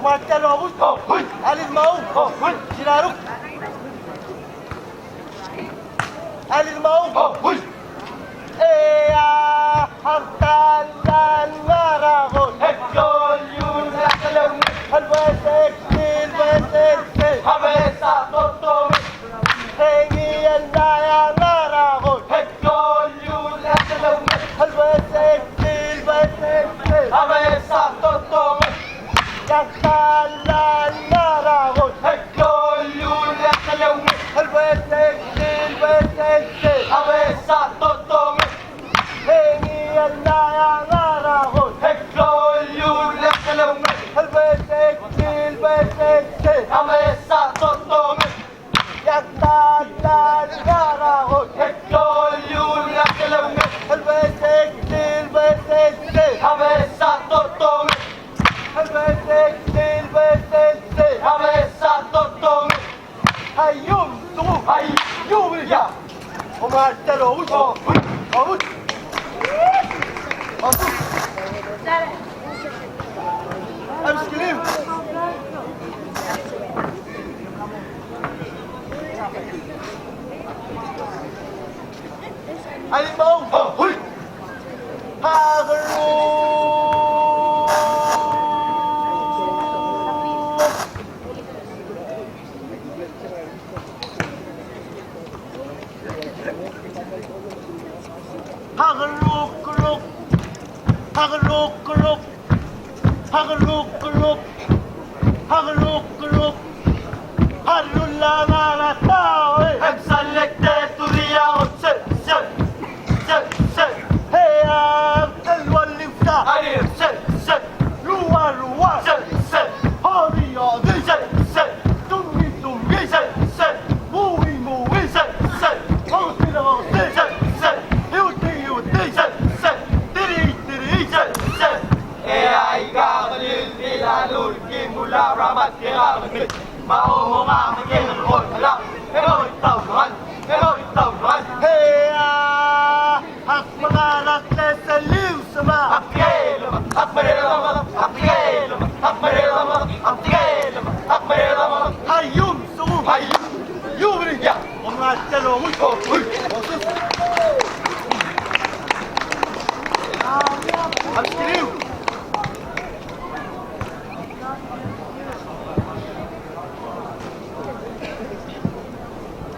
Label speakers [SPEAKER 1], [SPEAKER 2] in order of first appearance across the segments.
[SPEAKER 1] Marcelo Alice Mau Giraruk Alice Mau Ea Hartalan Maragol Hector Yun Lakalem Halvesek Silvesek Habesa Toto Hengi Andaya Maragol Hector Yun Lakalem Halvesek Silvesek Habesa Toto Yaktalan Maragol Hector Yun Lakalem Halvesek Silvesek Habesa Toto Hengi Andaya Maragol Hector Yun Lakalem Halvesek Silvesek Habesa Toto Yaktalan Maragol Hector Yun Lakalem Halvesek Silvesek Habesa Toto Halvesek Silvesek Habesa Toto Hayyum Tuğum Hayyum Ya Marcelo Avuç Amskilim Ali Mau Hagaru Hagaluk Hagaluk Hagaluk Hagaluk Harulla Maratao Hem salekte duruyor sen Hey el lifta Hayır sen Luwa sen Hadi sen Dummi sen Muvi sen Hospi sen Yuti sen Diri sen Ai gagalin nilalul kimula ramat kiramat Mau mamakin hol hala Heroy tawran Hey hak mangarak lesaliw sama Hak marela Hayyum suğum Yubri ya Onlar telomuz Amskilim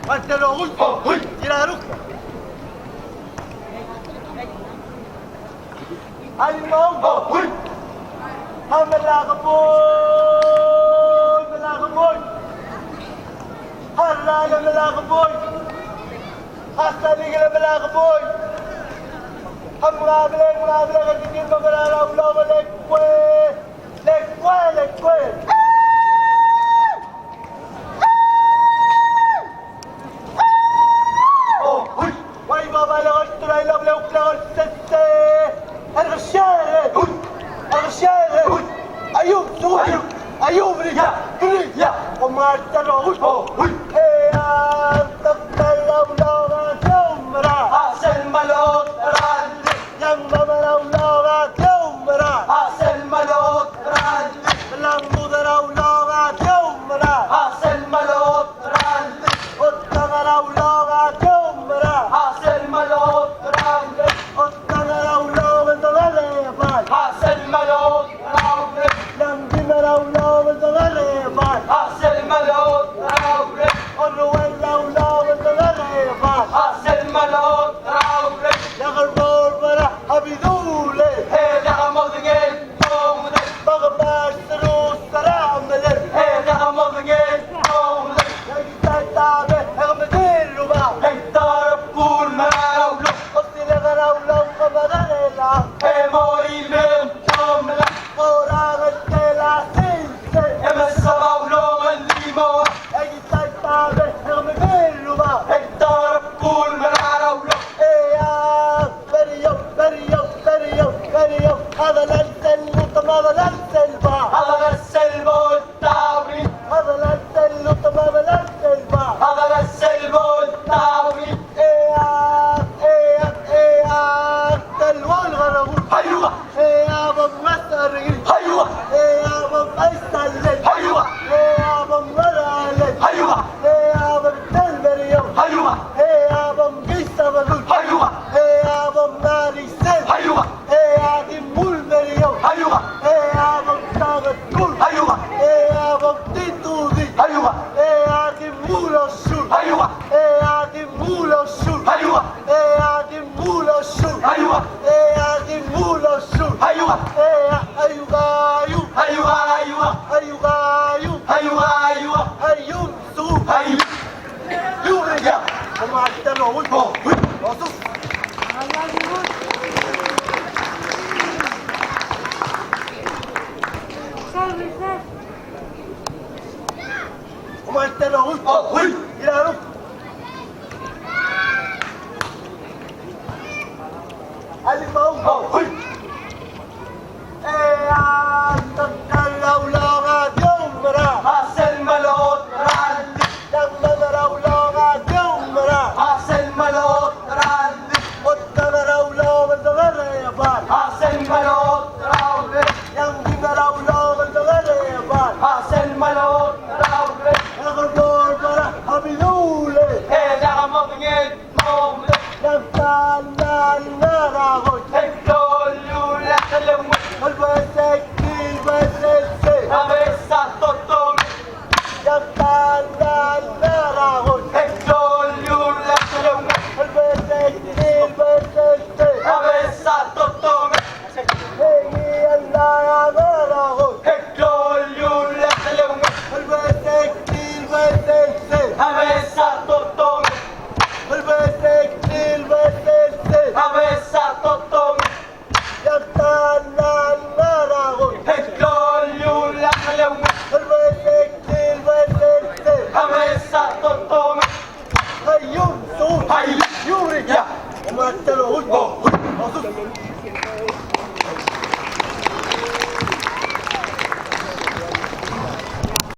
[SPEAKER 1] Marcelo Giraruk Alimong Melakaboy Harala Melakaboy Hastaligila Melakaboy Hamrabile Kajikin Magalala Ulama Lekwe Why Baba Lord Turay Love Sette Arshare Ayub Ya Omar Taro Hey Takalaw Jumra Asel Malot Rand Yang Mamalaw Jumra Asel Malot Rand Lang Mudaraw Jumra Asel Malot Rand Uttagaraw Jumra Asel Malot Rand Uttagaraw Asel Malot Rand Lang Dimaraw Asel Malot Rand Orwell Asel Malot Rand Yakarbor Bara Abidule Hey Yakamodingen Tomde Bagabash Terus Saramele Hey Yakamodingen Tomde Yagitatabe Hagmediruba Hey Tarapur Marawlo Ostile Garawlo Kabadarela Hey Mori Mem Tomla Oragatela Sinse Emesarawlo Manlimo Yagitatabe Hagmediruba Hey Tarapur Marawlo هذا السل تمام السلبا هذا السلب التاوي هذا السل تمام السلبا هذا السلب التاوي تلوان غرو ايوه يا ابو مسري ايوه Aysallet.
[SPEAKER 2] Hayva.
[SPEAKER 1] Hey abam veralet.
[SPEAKER 2] Hayva.
[SPEAKER 1] Hey abam tel veriyor.
[SPEAKER 2] Hayva.
[SPEAKER 1] Hey abam gıysavalur.
[SPEAKER 2] Hayva.
[SPEAKER 1] Hey abam narisel.
[SPEAKER 2] Hayva.
[SPEAKER 1] Hey abim mul veriyor.
[SPEAKER 2] Hayva.
[SPEAKER 1] Hey abam sağıt kul.
[SPEAKER 2] Hayva.
[SPEAKER 1] Hey abam titudi.
[SPEAKER 2] Hayva.
[SPEAKER 1] Hey abim muloşur.
[SPEAKER 2] Hayva.
[SPEAKER 1] Hey abim muloşur.
[SPEAKER 2] Hayva.
[SPEAKER 1] Hey abim muloşur.
[SPEAKER 2] Hayva.
[SPEAKER 1] Hey abim muloşur.
[SPEAKER 2] Hayva.
[SPEAKER 1] Hey ayugayu.
[SPEAKER 2] Hayva. Hayva.
[SPEAKER 1] Ayugayu.
[SPEAKER 2] Hayva. Hayva.
[SPEAKER 1] Ayum su.
[SPEAKER 2] Hayva.
[SPEAKER 1] Yuriga. Kumaşta nohul.
[SPEAKER 2] Oh.
[SPEAKER 1] Osus. Kumaşta nohul.
[SPEAKER 2] Oh. Huy.
[SPEAKER 1] İlarum. Alif mau.
[SPEAKER 2] Oh. Huy. Hasan malot randi. Hasan malot randi. Hasan malot randi. Hasan malot randi. Hela mabngit mawd. Hektol yula kalawit. Abesa totong. Hektol yula kalawit. Abesa totong. Hektol yula kalawit. Abesa totong. Abesa totong. Hektol yula kalawit. Abesa totong.
[SPEAKER 1] Hayum su.
[SPEAKER 2] Hayva.
[SPEAKER 1] Yuri.
[SPEAKER 2] Ya.
[SPEAKER 1] Kumaşta nohul.
[SPEAKER 2] Oh.